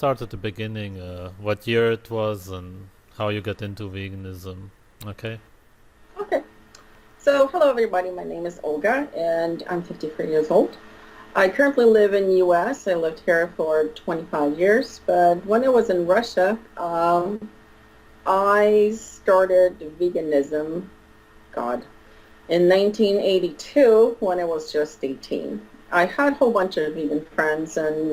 start at the beginning, what year it was and how you got into veganism. Okay? Okay. So, hello everybody. My name is Olga and I'm 53 years old. I currently live in US. I lived here for 25 years, but when I was in Russia, I started veganism, God, in 1982 when I was just 18. I had a whole bunch of vegan friends and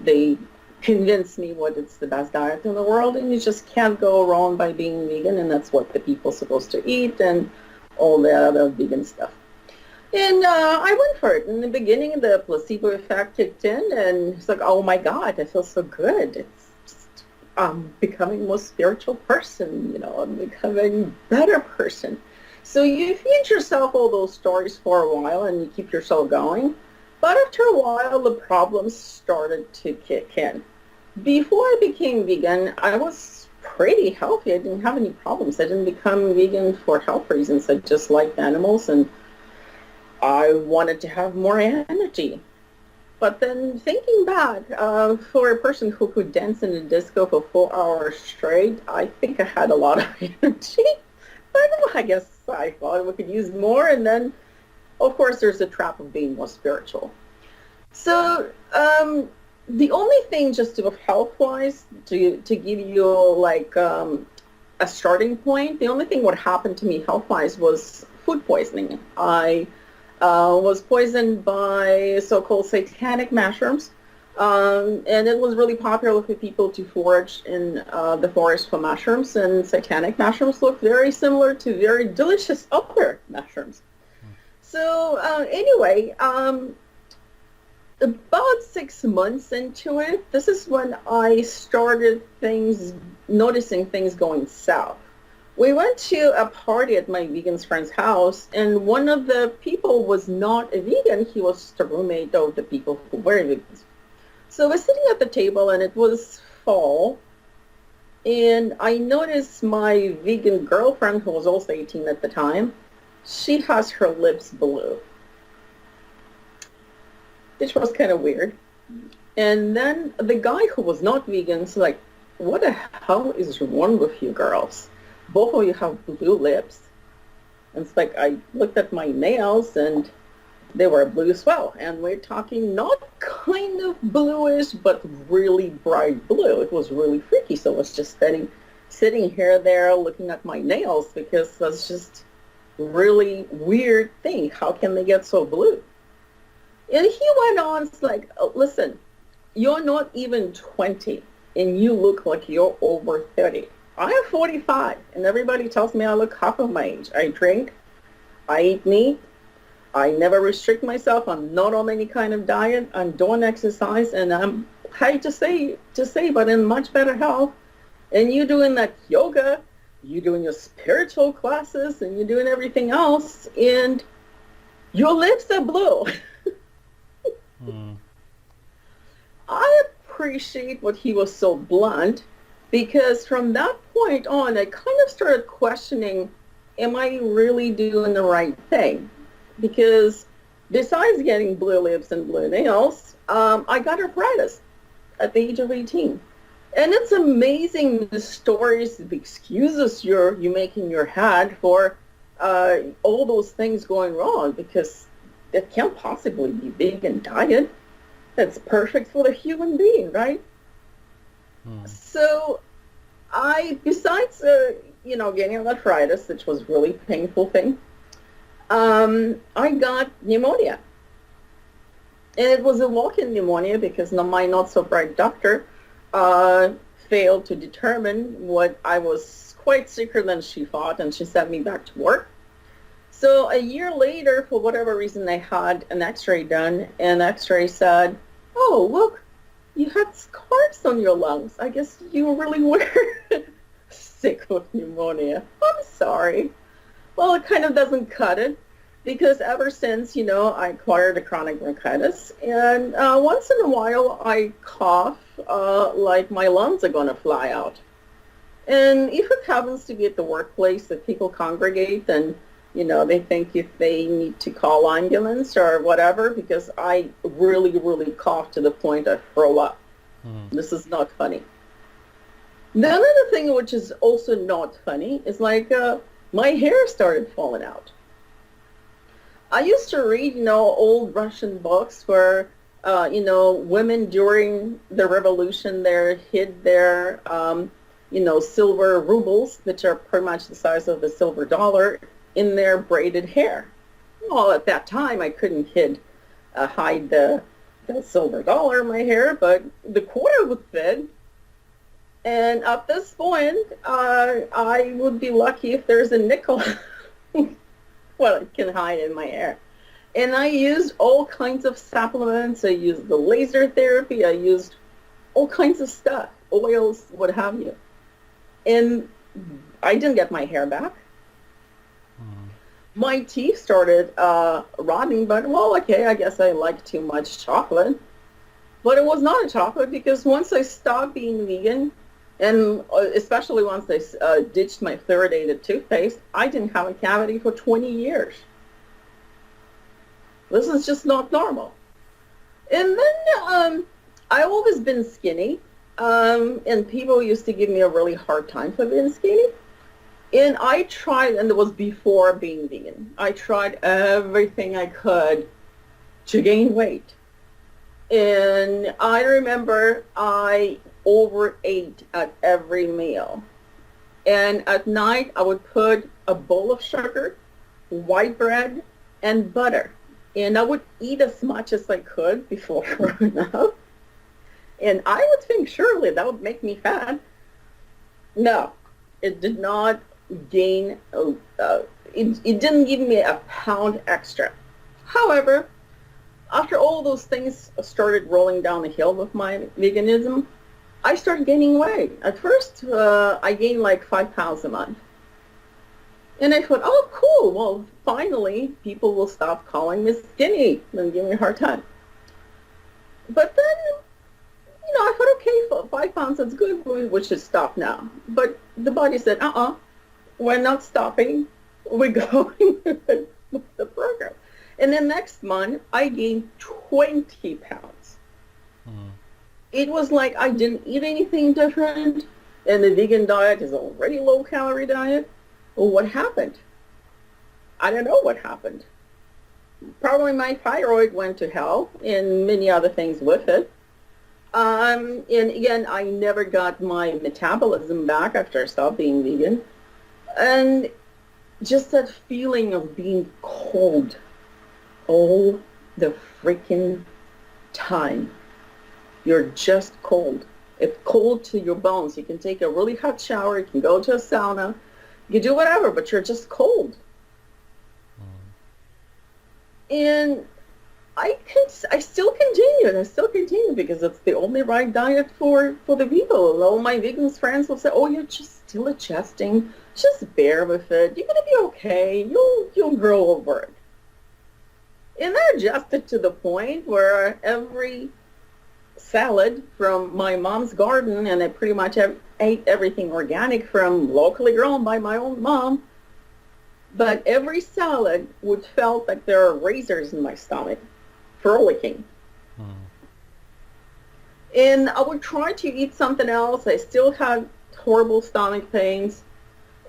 they convinced me what it's the best diet in the world and you just can't go wrong by being vegan and that's what the people's supposed to eat and all the other vegan stuff. And I went for it. In the beginning, the placebo effect kicked in, and it's like, oh my God, I feel so good. It's just, I'm becoming a more spiritual person, I'm becoming a better person. So you feed yourself all those stories for a while, and you keep yourself going. But after a while, the problems started to kick in. Before I became vegan, I was pretty healthy. I didn't have any problems. I didn't become vegan for health reasons. I just liked animals and I wanted to have more energy. But then thinking back, for a person who could dance in a disco for 4 hours straight, I think I had a lot of energy. But I guess I thought we could use more. And then, of course, there's the trap of being more spiritual. So the only thing just to health-wise, to give you like a starting point, the only thing what happened to me health-wise was food poisoning. I was poisoned by so-called satanic mushrooms. And it was really popular for people to forage in the forest for mushrooms. And satanic mushrooms look very similar to very delicious other mushrooms. So anyway, about 6 months into it, this is when I started noticing things going south. We went to a party at my vegan friend's house, and one of the people was not a vegan. He was the roommate of the people who were vegans. So we're sitting at the table, and it was fall, and I noticed my vegan girlfriend, who was also 18 at the time, she has her lips blue, which was kind of weird. And then the guy who was not vegan was like, what the hell is wrong with you girls? Both of you have blue lips. And it's like I looked at my nails and they were blue as well. And we're talking not kind of bluish, but really bright blue. It was really freaky. So I was just sitting here there looking at my nails because that's just really weird thing. How can they get so blue? And he went on, it's like, oh, listen, you're not even 20 and you look like you're over 30. I am 45 and everybody tells me I look half of my age. I drink, I eat meat, I never restrict myself. I'm not on any kind of diet. I'm doing exercise and I'm, I hate to say, but in much better health. And you doing that yoga, you doing your spiritual classes and you're doing everything else and your lips are blue. Mm. I appreciate what he was so blunt because from that point on, I kind of started questioning, am I really doing the right thing? Because besides getting blue lips and blue nails, I got arthritis at the age of 18. And it's amazing the stories, the excuses you make in your head for all those things going wrong because it can't possibly be vegan diet. That's perfect for the human being, right? Mm. So besides, getting arthritis, which was really painful thing, I got pneumonia. And it was a walk-in pneumonia because my not-so-bright doctor failed to determine what I was quite sicker than she thought, and she sent me back to work. So a year later, for whatever reason, I had an x-ray done, and x-ray said, oh, look, you had scars on your lungs. I guess you really were sick with pneumonia. I'm sorry. Well, it kind of doesn't cut it because ever since, I acquired a chronic bronchitis, and once in a while I cough like my lungs are going to fly out. And if it happens to be at the workplace that people congregate and they think if they need to call ambulance or whatever, because I really, really cough to the point I throw up. Mm. This is not funny. The another thing which is also not funny is like my hair started falling out. I used to read, old Russian books where, women during the revolution there hid their, silver rubles, which are pretty much the size of a silver dollar, in their braided hair. Well, at that time, I couldn't hide the silver dollar in my hair, but the quarter would fit. And at this point, I would be lucky if there's a nickel what I can hide in my hair. And I used all kinds of supplements. I used the laser therapy. I used all kinds of stuff, oils, what have you. And I didn't get my hair back. Mm. My teeth started rotting, but well, okay, I guess I like too much chocolate. But it was not a chocolate because once I stopped being vegan, and especially once I ditched my fluoridated toothpaste, I didn't have a cavity for 20 years. This is just not normal. And then I've always been skinny, and people used to give me a really hard time for being skinny. And I tried, and it was before being vegan, I tried everything I could to gain weight. And I remember I overate at every meal. And at night, I would put a bowl of sugar, white bread, and butter. And I would eat as much as I could before growing up. And I would think surely that would make me fat. No, it did not gain, it didn't give me a pound extra. However, after all those things started rolling down the hill with my veganism, I started gaining weight. At first, I gained like 5 pounds a month. And I thought, oh, cool. Well, finally, people will stop calling me skinny and give me a hard time. But then, I thought, okay, for 5 pounds, that's good. We should stop now. But the body said, we're not stopping. We're going with the program. And then next month, I gained 20 pounds. Mm. It was like I didn't eat anything different, and the vegan diet is already a low-calorie diet. Well, what happened? I don't know what happened. Probably my thyroid went to hell, and many other things with it. And again, I never got my metabolism back after I stopped being vegan. And just that feeling of being cold all the freaking time. You're just cold. It's cold to your bones. You can take a really hot shower. You can go to a sauna. You can do whatever, but you're just cold. And I still continue, and I still continue because it's the only right diet for the people. All my vegan friends will say, "Oh, you're just still adjusting. Just bear with it. You're gonna be okay. You'll grow over it." And I adjusted to the point where every salad from my mom's garden, and I pretty much ate everything organic from locally grown by my own mom, but every salad would felt like there are razors in my stomach, frolicking. Mm. And I would try to eat something else. I still had horrible stomach pains.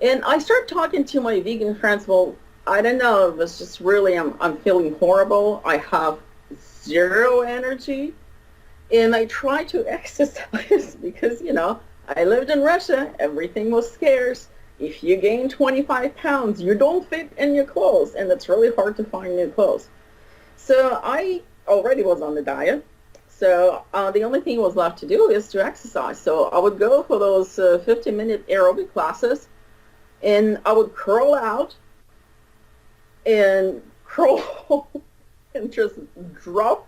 And I started talking to my vegan friends, well, I don't know, it was just really, I'm feeling horrible. I have zero energy. And I tried to exercise because, I lived in Russia. Everything was scarce. If you gain 25 pounds, you don't fit in your clothes. And it's really hard to find new clothes. So I already was on the diet. So the only thing was left to do is to exercise. So I would go for those 50-minute aerobic classes. And I would curl out and crawl and just drop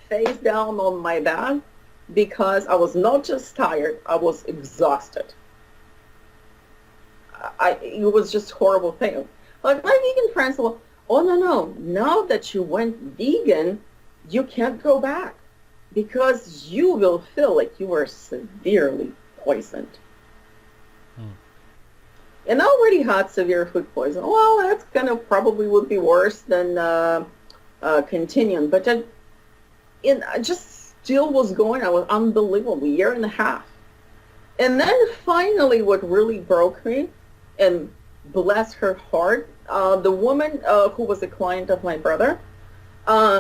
face down on my back because I was not just tired, I was exhausted. It was just a horrible thing. Like my vegan friends were, oh no, now that you went vegan, you can't go back because you will feel like you were severely poisoned. And I already had severe food poisoning. Well, that's gonna probably would be worse than continuing. But still was going. I was unbelievable, a year and a half. And then finally, what really broke me, and bless her heart, the woman who was a client of my brother,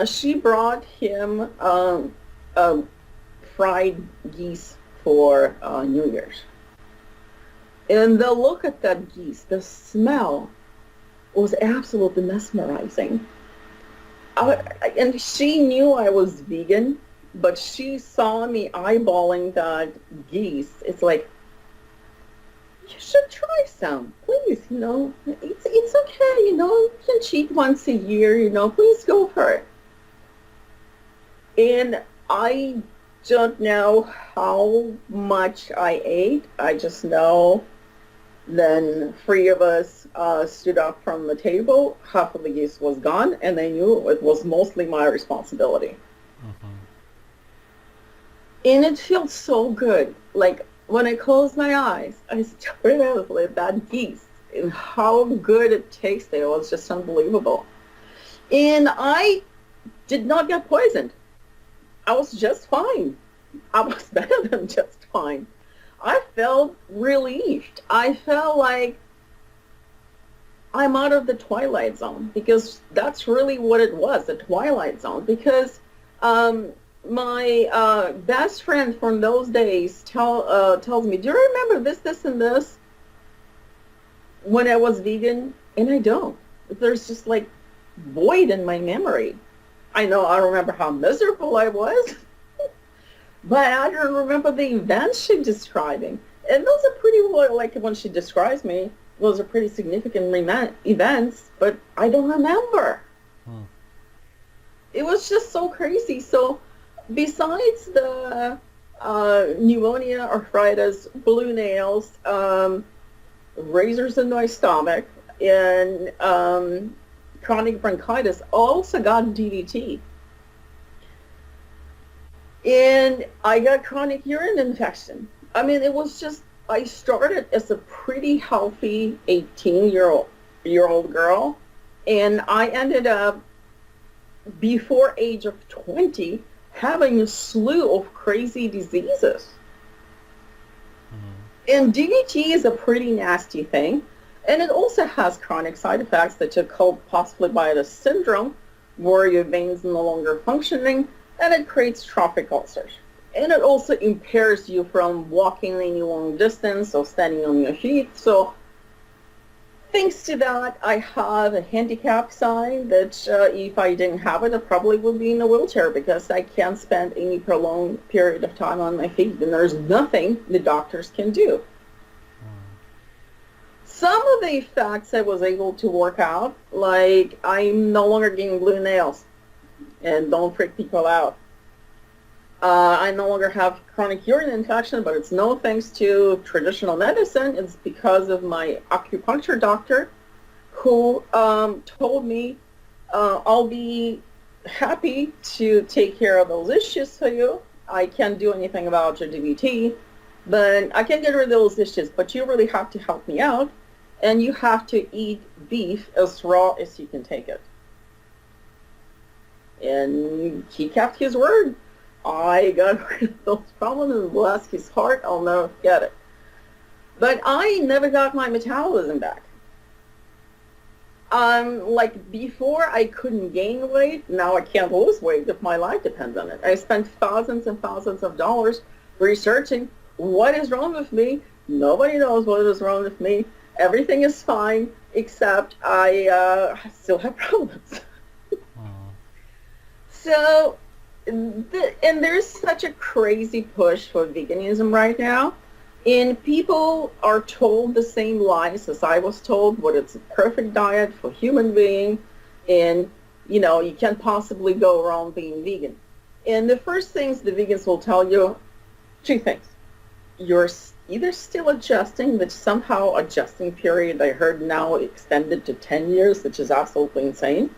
she brought him fried geese for New Year's. And the look at that geese, the smell was absolutely mesmerizing. And she knew I was vegan, but she saw me eyeballing that geese. It's like, you should try some, please. It's okay. You can cheat once a year. Please go for it. And I don't know how much I ate. I just know then three of us stood up from the table. Half of the geese was gone, and I knew it was mostly my responsibility. Mm-hmm. And it felt so good. Like when I closed my eyes, I stared at that geese and how good it tasted. It was just unbelievable. And I did not get poisoned. I was just fine. I was better than just fine. I felt relieved. I felt like I'm out of the twilight zone, because that's really what it was, the twilight zone. Because my best friend from those days tells me, do you remember this, and this when I was vegan? And I don't. There's just like void in my memory. I know I remember how miserable I was, but I don't remember the events she's describing. And those are pretty, like when she describes me, those are pretty significant events, but I don't remember. Hmm. It was just so crazy. So besides the pneumonia, arthritis, blue nails, razors in my stomach, and chronic bronchitis, I also got DVT. And I got chronic urine infection. I mean, it was just, I started as a pretty healthy 18-year-old girl, and I ended up, before age of 20, having a slew of crazy diseases. Mm-hmm. And DVT is a pretty nasty thing, and it also has chronic side effects that are called postphlebotic syndrome, where your veins are no longer functioning, and it creates trophic ulcers. And it also impairs you from walking any long distance or standing on your feet. So thanks to that, I have a handicap sign that if I didn't have it, I probably would be in a wheelchair, because I can't spend any prolonged period of time on my feet, and there's nothing the doctors can do. Some of the effects I was able to work out, like I'm no longer getting blue nails, and don't freak people out. I no longer have chronic urine infection, but it's no thanks to traditional medicine. It's because of my acupuncture doctor, who told me I'll be happy to take care of those issues for you. I can't do anything about your DVT, but I can get rid of those issues. But you really have to help me out, and you have to eat beef as raw as you can take it. And he kept his word. I got rid of those problems, and bless his heart, I'll never forget it. But I never got my metabolism back. Like before, I couldn't gain weight. Now I can't lose weight if my life depends on it. I spent thousands and thousands of dollars researching what is wrong with me. Nobody knows what is wrong with me. Everything is fine, except I still have problems. So, and there's such a crazy push for veganism right now, and people are told the same lies as I was told, what it's a perfect diet for human being, and you can't possibly go wrong being vegan. And the first things the vegans will tell you, two things. You're either still adjusting, which somehow adjusting period I heard now extended to 10 years, which is absolutely insane,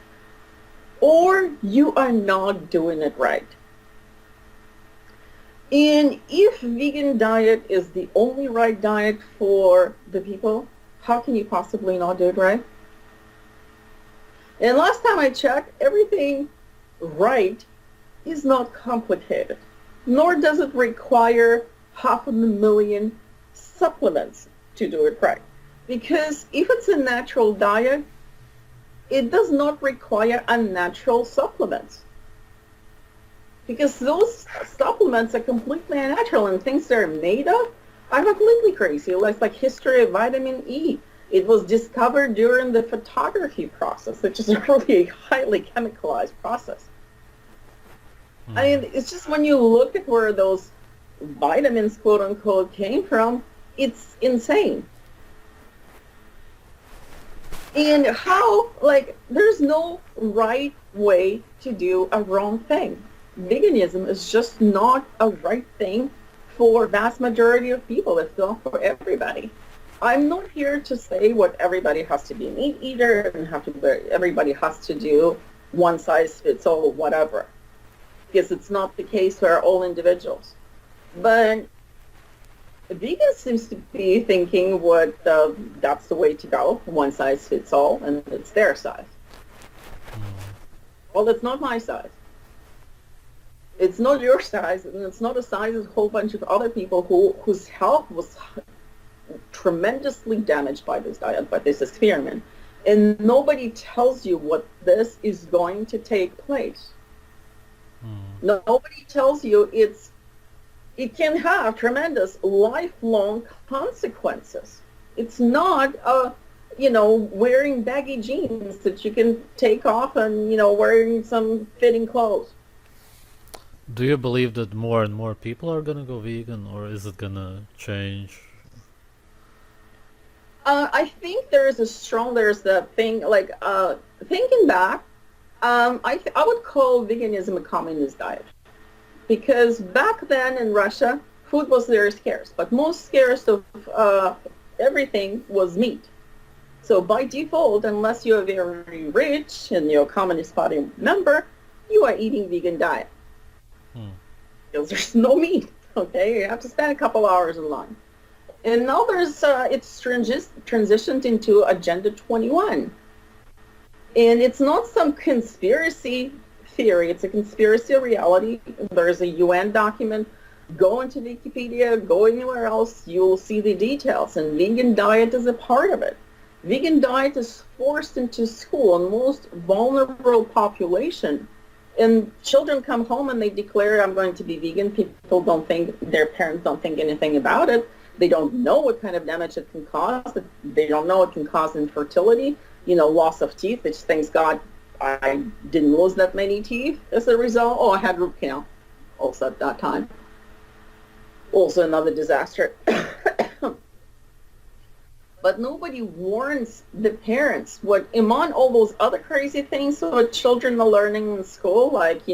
or you are not doing it right. And if vegan diet is the only right diet for the people, how can you possibly not do it right? And last time I checked, everything right is not complicated. nor does it require 500,000 supplements to do it right. Because if it's a natural diet, it does not require unnatural supplements. Because those supplements are completely unnatural, and things they're made of are completely crazy. Like history of vitamin E. It was discovered during the photography process, which is really a highly chemicalized process. I Mm. mean, it's just when you look at where those vitamins, quote unquote, came from, it's insane. And how, like, there's no right way to do a wrong thing. Veganism is just not a right thing for vast majority of people. It's not for everybody. I'm not here to say what everybody has to be a meat eater and everybody has to do one size fits all, whatever, because it's not the case for all individuals. But vegans seems to be thinking that's the way to go, one size fits all, and it's their size. Well, it's not my size. It's not your size, and it's not a size of a whole bunch of other people whose health was tremendously damaged by this diet, by this experiment. And nobody tells you what this is going to take place. Nobody tells you it can have tremendous lifelong consequences. It's not wearing baggy jeans that you can take off and, wearing some fitting clothes. Do you believe that more and more people are gonna go vegan, or is it gonna change? I think there's the thing, like, thinking back, I would call veganism a communist diet. Because back then in Russia, food was very scarce, but most scarce of everything was meat. So by default, unless you're very rich and you're a Communist Party member, you are eating vegan diet. Hmm. Because there's no meat, okay? You have to spend a couple hours in line. And now it's transitioned into Agenda 21. And it's not some conspiracy theory. It's a conspiracy reality. There's a UN document. Go into Wikipedia, go anywhere else, you'll see the details. And vegan diet is a part of it. Vegan diet is forced into school, and most vulnerable population. And children come home and they declare, I'm going to be vegan. Their parents don't think anything about it. They don't know what kind of damage it can cause. They don't know it can cause infertility, loss of teeth, which thanks God I didn't lose that many teeth as a result. Oh, I had root canal also at that time. Also another disaster. But nobody warns the parents what among all those other crazy things what children are learning in school, like,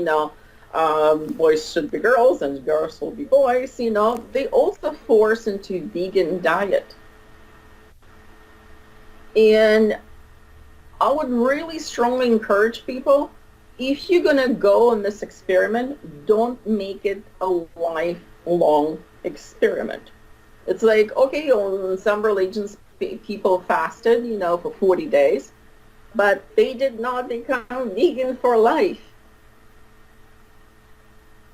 boys should be girls and girls will be boys, they also force into vegan diet. And I would really strongly encourage people, if you're going to go on this experiment, don't make it a lifelong experiment. It's like, okay, in some religions, people fasted, for 40 days, but they did not become vegan for life.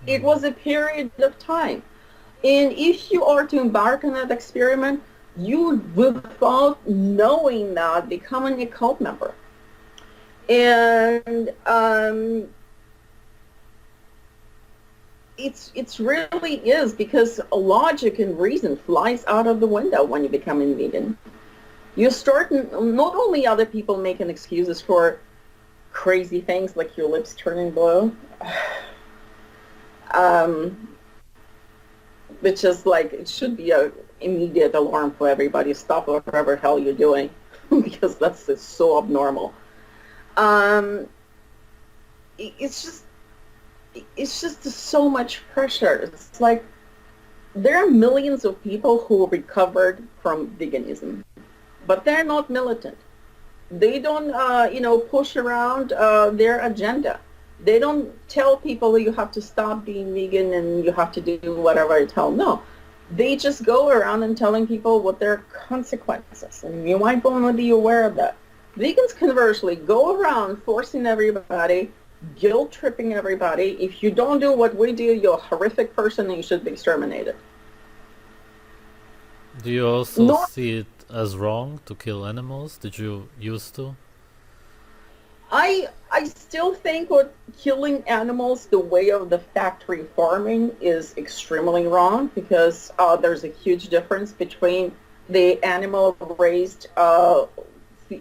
It was a period of time. And if you are to embark on that experiment, you, without knowing that, becoming a cult member. And it's really is, because logic and reason flies out of the window when you become a vegan. You start, not only other people making excuses for crazy things like your lips turning blue, which is like, it should be a immediate alarm for everybody. Stop whatever hell you're doing, because it's so abnormal. It's just so much pressure. It's like there are millions of people who recovered from veganism, but they're not militant. They don't, push around their agenda. They don't tell people you have to stop being vegan and you have to do whatever I tell. No, they just go around and telling people what their consequences, and you might want to be aware of that. Vegans conversely go around forcing everybody guilt tripping everybody. If you don't do what we do, you're a horrific person and you should be exterminated. Do you also No, see it as wrong to kill animals? Did you used to? I still think what killing animals the way of the factory farming is extremely wrong because there's a huge difference between the animal raised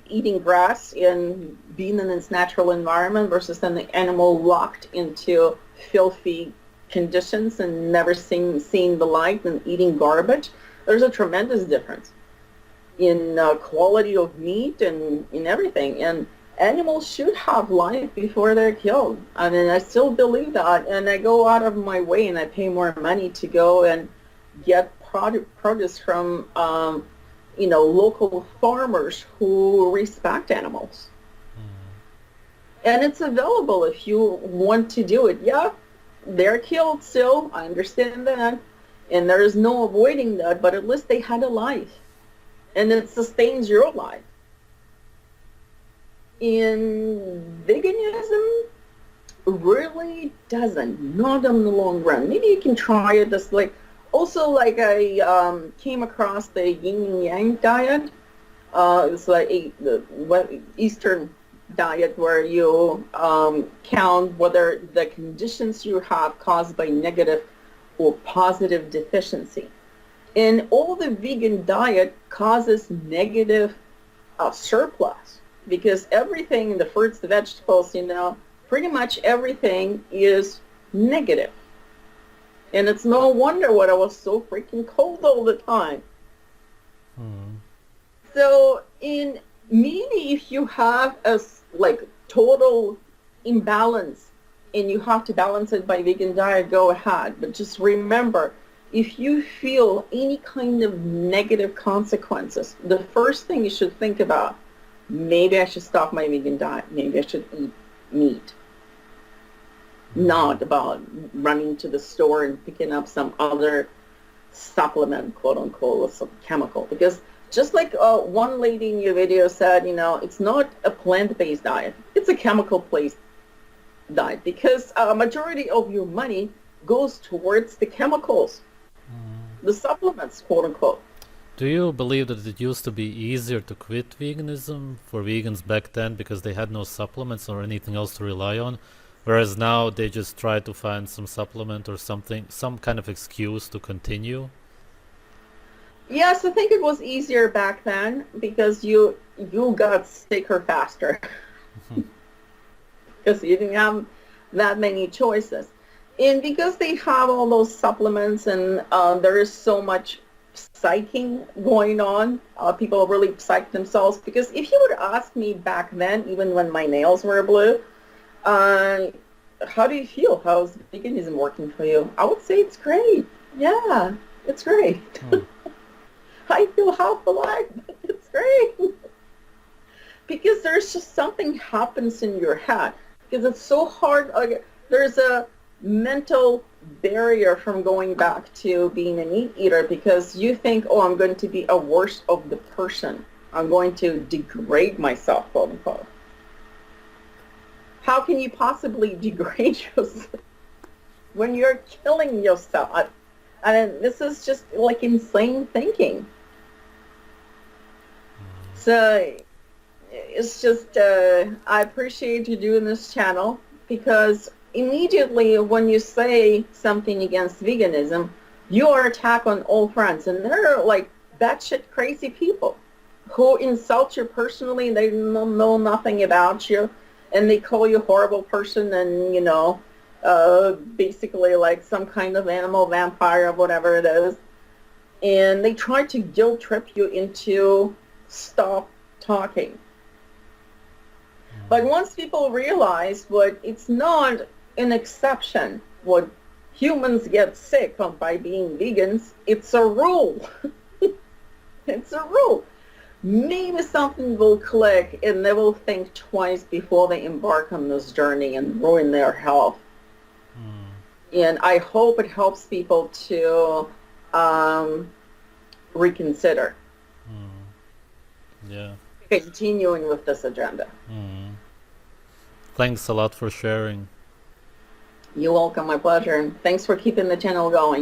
eating grass and being in its natural environment versus then the animal locked into filthy conditions and never seeing the light and eating garbage. There's a tremendous difference in quality of meat and in everything. And animals should have life before they're killed. I mean, I still believe that. And I go out of my way and I pay more money to go and get produce from, local farmers who respect animals. And it's available if you want to do it. Yeah, they're killed still. I understand that. And there is no avoiding that, but at least they had a life. And it sustains your life. In veganism, really doesn't, not in the long run. Maybe you can try it this also I came across the yin and yang diet. It's like the Eastern diet where you count whether the conditions you have caused by negative or positive deficiency. And all the vegan diet causes negative surplus because everything, the fruits, the vegetables, pretty much everything is negative. And it's no wonder why I was so freaking cold all the time. So maybe if you have a total imbalance and you have to balance it by vegan diet, go ahead. But just remember, if you feel any kind of negative consequences, the first thing you should think about, maybe I should stop my vegan diet. Maybe I should eat meat. Not about running to the store and picking up some other supplement, quote unquote, or some chemical. Because just like one lady in your video said, it's not a plant-based diet. It's a chemical-based diet because a majority of your money goes towards the chemicals, the supplements, quote unquote. Do you believe that it used to be easier to quit veganism for vegans back then because they had no supplements or anything else to rely on? Whereas now they just try to find some supplement or something, some kind of excuse to continue? Yes, I think it was easier back then because you got sicker faster because you didn't have that many choices. And because they have all those supplements and there is so much psyching going on, people really psych themselves. Because if you would ask me back then, even when my nails were blue, how do you feel? How's veganism working for you? I would say it's great. Yeah, it's great. I feel half alive. It's great. Because there's just something happens in your head. Because it's so hard. There's a mental barrier from going back to being a meat eater because you think, oh, I'm going to be a worse of the person. I'm going to degrade myself, quote unquote. How can you possibly degrade yourself when you're killing yourself? And this is just like insane thinking. So it's just, I appreciate you doing this channel because immediately when you say something against veganism, you are attacked on all fronts. And they're like batshit crazy people who insult you personally. They know nothing about you. And they call you a horrible person and, basically like some kind of animal vampire or whatever it is. And they try to guilt trip you into stop talking. But once people realize what it's not an exception, what humans get sick of by being vegans, it's a rule. It's a rule. Maybe something will click and they will think twice before they embark on this journey and ruin their health. And I hope it helps people to reconsider. Yeah. Continuing with this agenda. Thanks a lot for sharing. You're welcome, my pleasure. And thanks for keeping the channel going.